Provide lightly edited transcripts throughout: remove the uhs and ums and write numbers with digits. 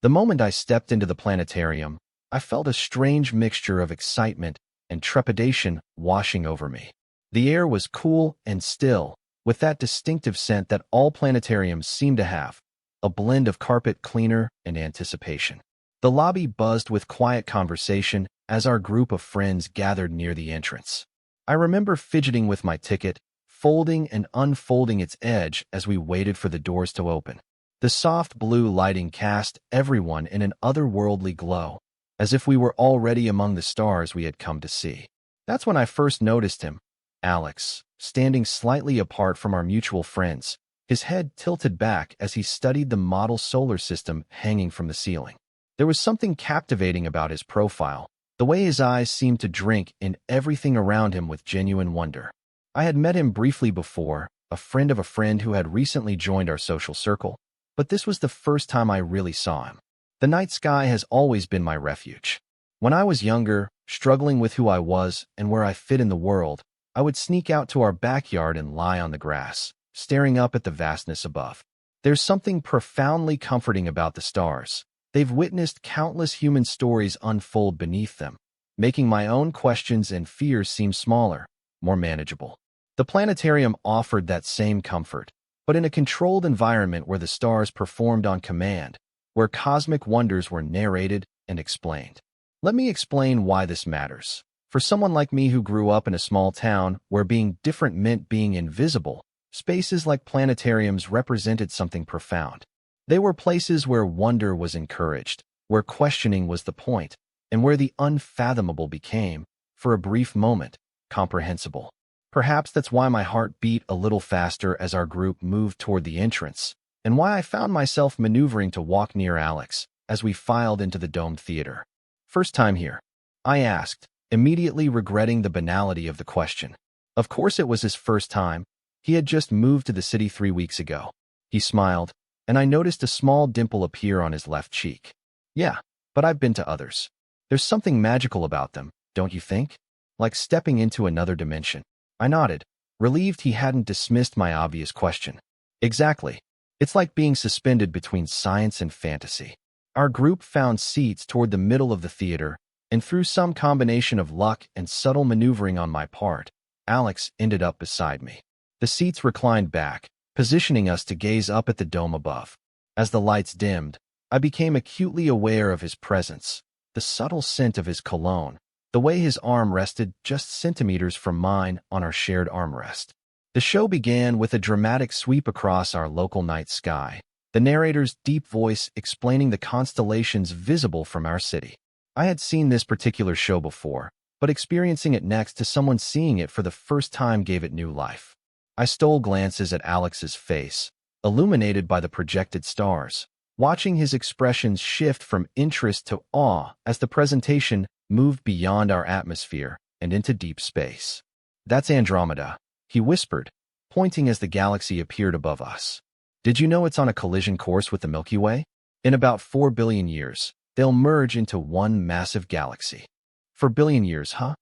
The moment I stepped into the planetarium, I felt a strange mixture of excitement and trepidation washing over me. The air was cool and still, with that distinctive scent that all planetariums seem to have, a blend of carpet cleaner and anticipation. The lobby buzzed with quiet conversation as our group of friends gathered near the entrance. I remember fidgeting with my ticket, folding and unfolding its edge as we waited for the doors to open. The soft blue lighting cast everyone in an otherworldly glow, as if we were already among the stars we had come to see. That's when I first noticed him, Alex, standing slightly apart from our mutual friends, his head tilted back as he studied the model solar system hanging from the ceiling. There was something captivating about his profile, the way his eyes seemed to drink in everything around him with genuine wonder. I had met him briefly before, a friend of a friend who had recently joined our social circle, but this was the first time I really saw him. The night sky has always been my refuge. When I was younger, struggling with who I was and where I fit in the world, I would sneak out to our backyard and lie on the grass, staring up at the vastness above. There's something profoundly comforting about the stars. They've witnessed countless human stories unfold beneath them, making my own questions and fears seem smaller, more manageable. The planetarium offered that same comfort, but in a controlled environment where the stars performed on command, where cosmic wonders were narrated and explained. Let me explain why this matters. For someone like me who grew up in a small town where being different meant being invisible, spaces like planetariums represented something profound. They were places where wonder was encouraged, where questioning was the point, and where the unfathomable became, for a brief moment, comprehensible. Perhaps that's why my heart beat a little faster as our group moved toward the entrance, and why I found myself maneuvering to walk near Alex as we filed into the domed theater. "First time here?" I asked, immediately regretting the banality of the question. Of course it was his first time. He had just moved to the city 3 weeks ago. He smiled, and I noticed a small dimple appear on his left cheek. "Yeah, but I've been to others. There's something magical about them, don't you think? Like stepping into another dimension." I nodded, relieved he hadn't dismissed my obvious question. "Exactly. It's like being suspended between science and fantasy." Our group found seats toward the middle of the theater, and through some combination of luck and subtle maneuvering on my part, Alex ended up beside me. The seats reclined back, positioning us to gaze up at the dome above. As the lights dimmed, I became acutely aware of his presence, the subtle scent of his cologne, the way his arm rested just centimeters from mine on our shared armrest. The show began with a dramatic sweep across our local night sky, the narrator's deep voice explaining the constellations visible from our city. I had seen this particular show before, but experiencing it next to someone seeing it for the first time gave it new life. I stole glances at Alex's face, illuminated by the projected stars, watching his expressions shift from interest to awe as the presentation moved beyond our atmosphere and into deep space. "That's Andromeda," he whispered, pointing as the galaxy appeared above us. "Did you know it's on a collision course with the Milky Way? In about 4 billion years, they'll merge into one massive galaxy." "4 billion years, huh?"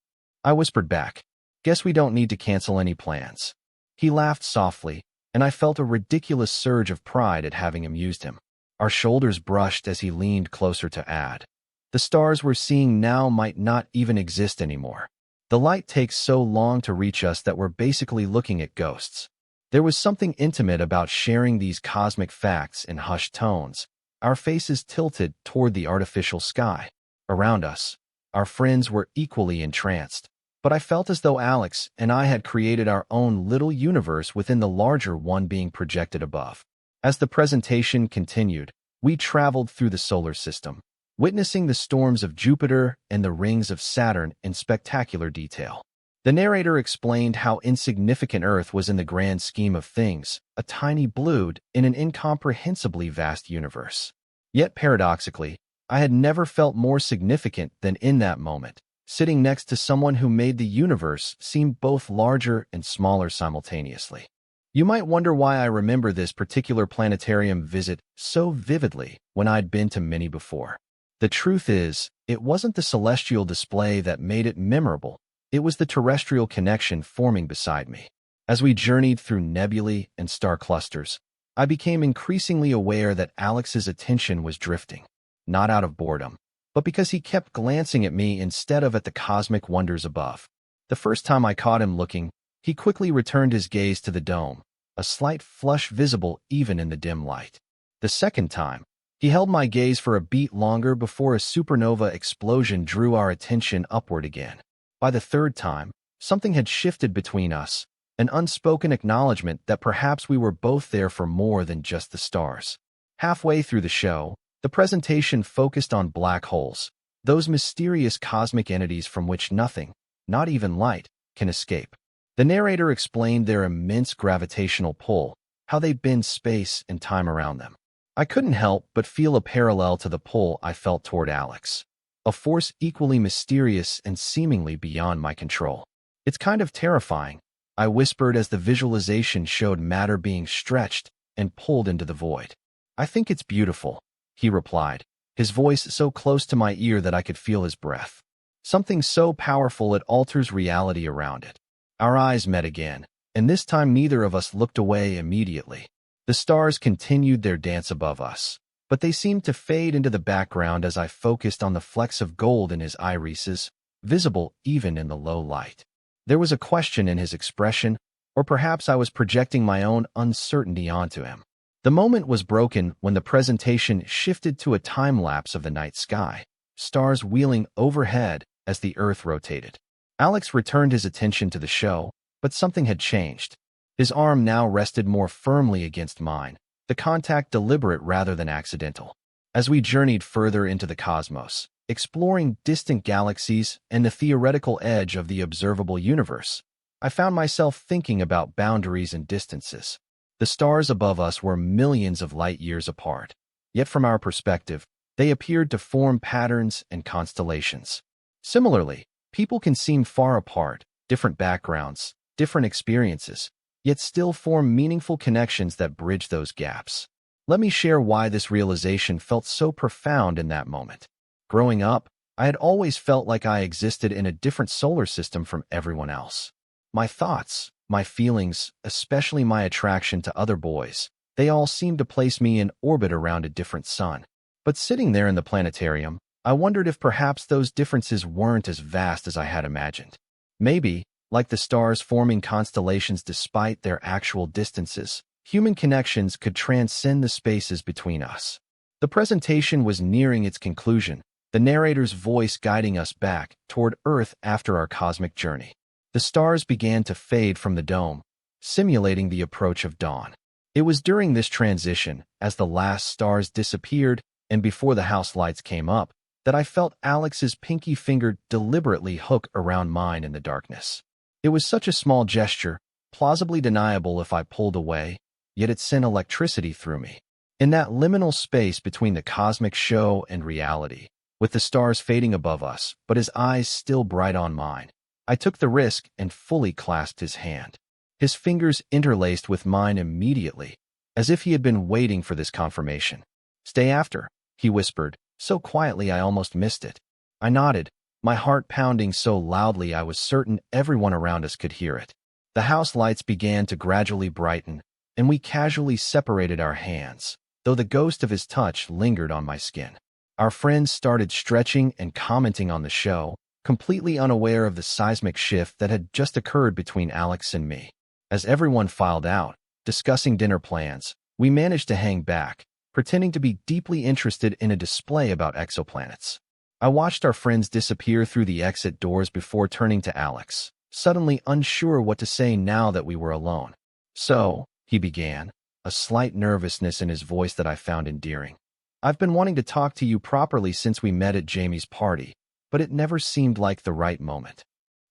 I whispered back. "Guess we don't need to cancel any plans." He laughed softly, and I felt a ridiculous surge of pride at having amused him. Our shoulders brushed as he leaned closer to add, "The stars we're seeing now might not even exist anymore. The light takes so long to reach us that we're basically looking at ghosts." There was something intimate about sharing these cosmic facts in hushed tones, our faces tilted toward the artificial sky. Around us, our friends were equally entranced, but I felt as though Alex and I had created our own little universe within the larger one being projected above. As the presentation continued, we traveled through the solar system, witnessing the storms of Jupiter and the rings of Saturn in spectacular detail. The narrator explained how insignificant Earth was in the grand scheme of things, a tiny blood in an incomprehensibly vast universe. Yet paradoxically, I had never felt more significant than in that moment, sitting next to someone who made the universe seem both larger and smaller simultaneously. You might wonder why I remember this particular planetarium visit so vividly when I'd been to many before. The truth is, it wasn't the celestial display that made it memorable. It was the terrestrial connection forming beside me. As we journeyed through nebulae and star clusters, I became increasingly aware that Alex's attention was drifting. not out of boredom, but because he kept glancing at me instead of at the cosmic wonders above. The first time I caught him looking, he quickly returned his gaze to the dome, a slight flush visible even in the dim light. The second time, he held my gaze for a beat longer before a supernova explosion drew our attention upward again. By the third time, something had shifted between us, an unspoken acknowledgement that perhaps we were both there for more than just the stars. Halfway through the show, the presentation focused on black holes, those mysterious cosmic entities from which nothing, not even light, can escape. The narrator explained their immense gravitational pull, how they bend space and time around them. I couldn't help but feel a parallel to the pull I felt toward Alex, a force equally mysterious and seemingly beyond my control. It's kind of terrifying, I whispered as the visualization showed matter being stretched and pulled into the void. I think it's beautiful, he replied, his voice so close to my ear that I could feel his breath. Something so powerful it alters reality around it. Our eyes met again, and this time neither of us looked away immediately. The stars continued their dance above us, but they seemed to fade into the background as I focused on the flecks of gold in his irises, visible even in the low light. There was a question in his expression, or perhaps I was projecting my own uncertainty onto him. The moment was broken when the presentation shifted to a time-lapse of the night sky, stars wheeling overhead as the Earth rotated. Alex returned his attention to the show, but something had changed. His arm now rested more firmly against mine, the contact deliberate rather than accidental. As we journeyed further into the cosmos, exploring distant galaxies and the theoretical edge of the observable universe, I found myself thinking about boundaries and distances. The stars above us were millions of light years apart, yet from our perspective, they appeared to form patterns and constellations. Similarly, people can seem far apart, different backgrounds, different experiences, yet still form meaningful connections that bridge those gaps. Let me share why this realization felt so profound in that moment. Growing up, I had always felt like I existed in a different solar system from everyone else. My thoughts, my feelings, especially my attraction to other boys, they all seemed to place me in orbit around a different sun. But sitting there in the planetarium, I wondered if perhaps those differences weren't as vast as I had imagined. Maybe, like the stars forming constellations despite their actual distances, human connections could transcend the spaces between us. The presentation was nearing its conclusion, the narrator's voice guiding us back toward Earth after our cosmic journey. The stars began to fade from the dome, simulating the approach of dawn. It was during this transition, as the last stars disappeared and before the house lights came up, that I felt Alex's pinky finger deliberately hook around mine in the darkness. It was such a small gesture, plausibly deniable if I pulled away, yet it sent electricity through me. In that liminal space between the cosmic show and reality, with the stars fading above us, but his eyes still bright on mine, I took the risk and fully clasped his hand. His fingers interlaced with mine immediately, as if he had been waiting for this confirmation. "Stay after," he whispered, so quietly I almost missed it. I nodded, my heart pounding so loudly I was certain everyone around us could hear it. The house lights began to gradually brighten, and we casually separated our hands, though the ghost of his touch lingered on my skin. Our friends started stretching and commenting on the show, completely unaware of the seismic shift that had just occurred between Alex and me. As everyone filed out, discussing dinner plans, we managed to hang back, pretending to be deeply interested in a display about exoplanets. I watched our friends disappear through the exit doors before turning to Alex, suddenly unsure what to say now that we were alone. "So," he began, a slight nervousness in his voice that I found endearing. "I've been wanting to talk to you properly since we met at Jamie's party, but it never seemed like the right moment."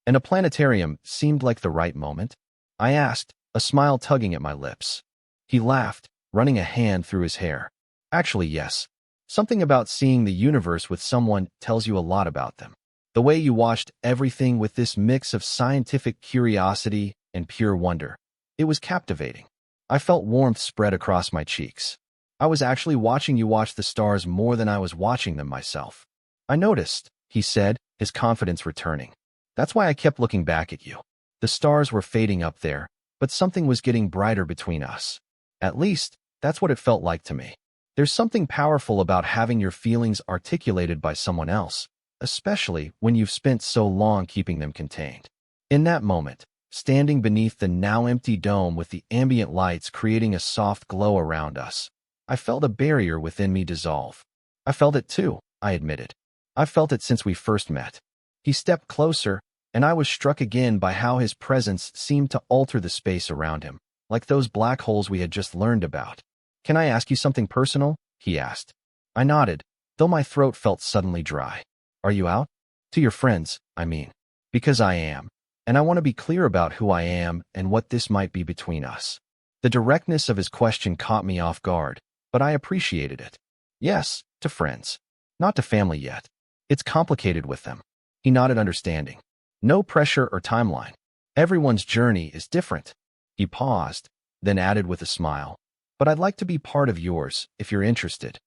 "And a planetarium seemed like the right moment?" I asked, a smile tugging at my lips. He laughed, running a hand through his hair. "Actually, yes. Something about seeing the universe with someone tells you a lot about them. The way you watched everything with this mix of scientific curiosity and pure wonder. It was captivating. I felt warmth spread across my cheeks. I was actually watching you watch the stars more than I was watching them myself." "I noticed," he said, his confidence returning. "That's why I kept looking back at you. The stars were fading up there, but something was getting brighter between us. At least, that's what it felt like to me." There's something powerful about having your feelings articulated by someone else, especially when you've spent so long keeping them contained. In that moment, standing beneath the now empty dome with the ambient lights creating a soft glow around us, I felt a barrier within me dissolve. I felt it too, I admitted. I've felt it since we first met. He stepped closer, and I was struck again by how his presence seemed to alter the space around him, like those black holes we had just learned about. "Can I ask you something personal?" he asked. I nodded, though my throat felt suddenly dry. "Are you out?" "To your friends, I mean." "Because I am. And I want to be clear about who I am and what this might be between us." The directness of his question caught me off guard, but I appreciated it. "Yes, to friends. Not to family yet. It's complicated with them." He nodded understanding. "No pressure or timeline. Everyone's journey is different." He paused, then added with a smile, "But I'd like to be part of yours, if you're interested."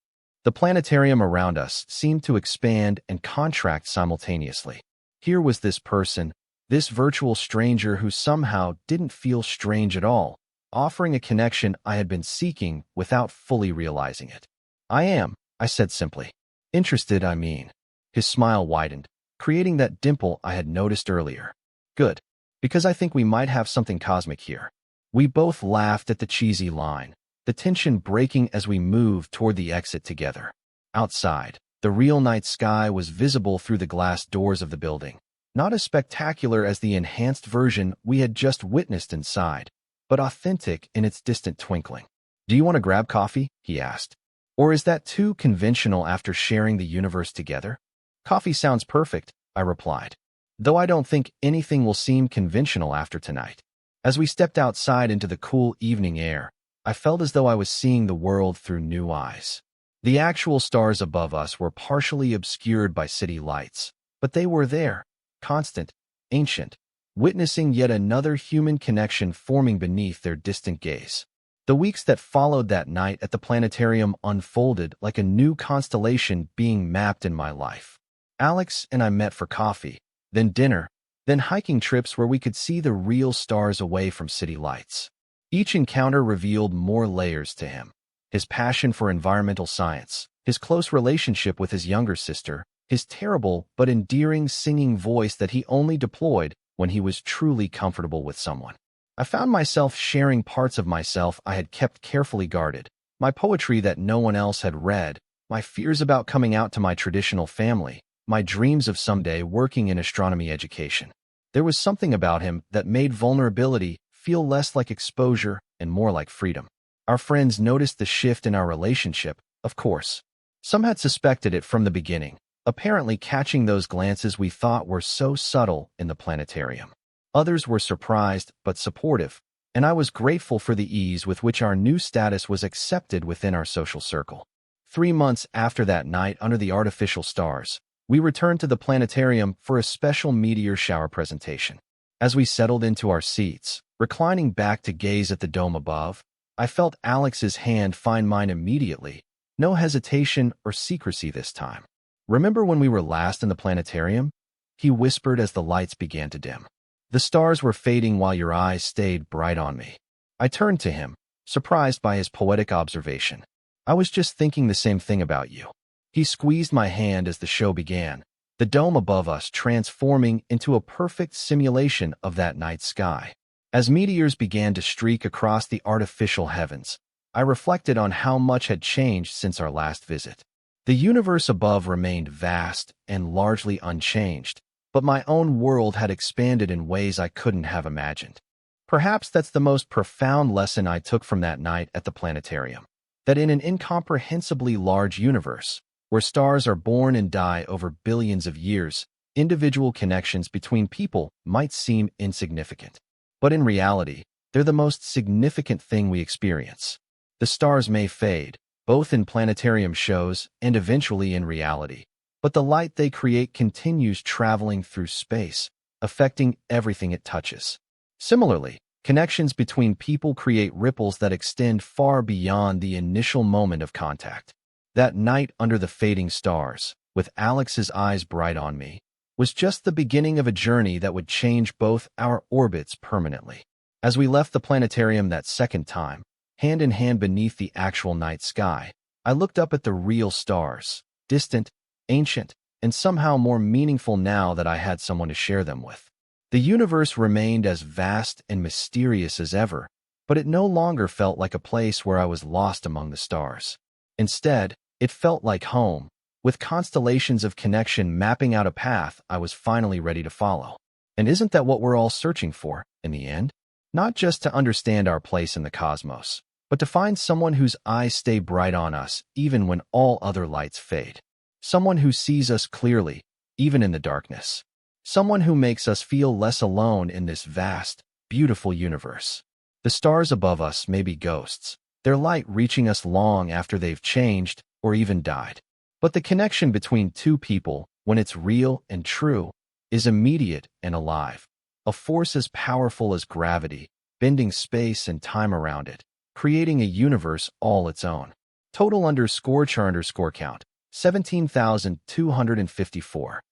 The planetarium around us seemed to expand and contract simultaneously. Here was this person, this virtual stranger who somehow didn't feel strange at all, offering a connection I had been seeking without fully realizing it. "I am," I said simply. "Interested, I mean." His smile widened, creating that dimple I had noticed earlier. "Good. Because I think we might have something cosmic here." We both laughed at the cheesy line, the tension breaking as we moved toward the exit together. Outside, the real night sky was visible through the glass doors of the building. Not as spectacular as the enhanced version we had just witnessed inside, but authentic in its distant twinkling. "Do you want to grab coffee?" he asked. "Or is that too conventional after sharing the universe together?" "Coffee sounds perfect," I replied, "though I don't think anything will seem conventional after tonight." As we stepped outside into the cool evening air, I felt as though I was seeing the world through new eyes. The actual stars above us were partially obscured by city lights, but they were there, constant, ancient, witnessing yet another human connection forming beneath their distant gaze. The weeks that followed that night at the planetarium unfolded like a new constellation being mapped in my life. Alex and I met for coffee, then dinner, then hiking trips where we could see the real stars away from city lights. Each encounter revealed more layers to him. His passion for environmental science, his close relationship with his younger sister, his terrible but endearing singing voice that he only deployed when he was truly comfortable with someone. I found myself sharing parts of myself I had kept carefully guarded, my poetry that no one else had read, my fears about coming out to my traditional family, my dreams of someday working in astronomy education. There was something about him that made vulnerability feel less like exposure and more like freedom. Our friends noticed the shift in our relationship, of course. Some had suspected it from the beginning, apparently catching those glances we thought were so subtle in the planetarium. Others were surprised but supportive, and I was grateful for the ease with which our new status was accepted within our social circle. 3 months after that night under the artificial stars, we returned to the planetarium for a special meteor shower presentation. As we settled into our seats, reclining back to gaze at the dome above, I felt Alex's hand find mine immediately. No hesitation or secrecy this time. "Remember when we were last in the planetarium?" he whispered as the lights began to dim. "The stars were fading while your eyes stayed bright on me." I turned to him, surprised by his poetic observation. "I was just thinking the same thing about you." He squeezed my hand as the show began, the dome above us transforming into a perfect simulation of that night sky. As meteors began to streak across the artificial heavens, I reflected on how much had changed since our last visit. The universe above remained vast and largely unchanged, but my own world had expanded in ways I couldn't have imagined. Perhaps that's the most profound lesson I took from that night at the planetarium, that in an incomprehensibly large universe, where stars are born and die over billions of years, individual connections between people might seem insignificant. But in reality, they're the most significant thing we experience. The stars may fade, both in planetarium shows and eventually in reality, but the light they create continues traveling through space, affecting everything it touches. Similarly, connections between people create ripples that extend far beyond the initial moment of contact. That night under the fading stars, with Alex's eyes bright on me, was just the beginning of a journey that would change both our orbits permanently. As we left the planetarium that second time, hand in hand beneath the actual night sky, I looked up at the real stars, distant, ancient, and somehow more meaningful now that I had someone to share them with. The universe remained as vast and mysterious as ever, but it no longer felt like a place where I was lost among the stars. Instead, it felt like home, with constellations of connection mapping out a path I was finally ready to follow. And isn't that what we're all searching for, in the end? Not just to understand our place in the cosmos, but to find someone whose eyes stay bright on us even when all other lights fade. Someone who sees us clearly, even in the darkness. Someone who makes us feel less alone in this vast, beautiful universe. The stars above us may be ghosts, their light reaching us long after they've changed or even died. But the connection between two people, when it's real and true, is immediate and alive. A force as powerful as gravity, bending space and time around it, creating a universe all its own. Total _char_count, 17,254.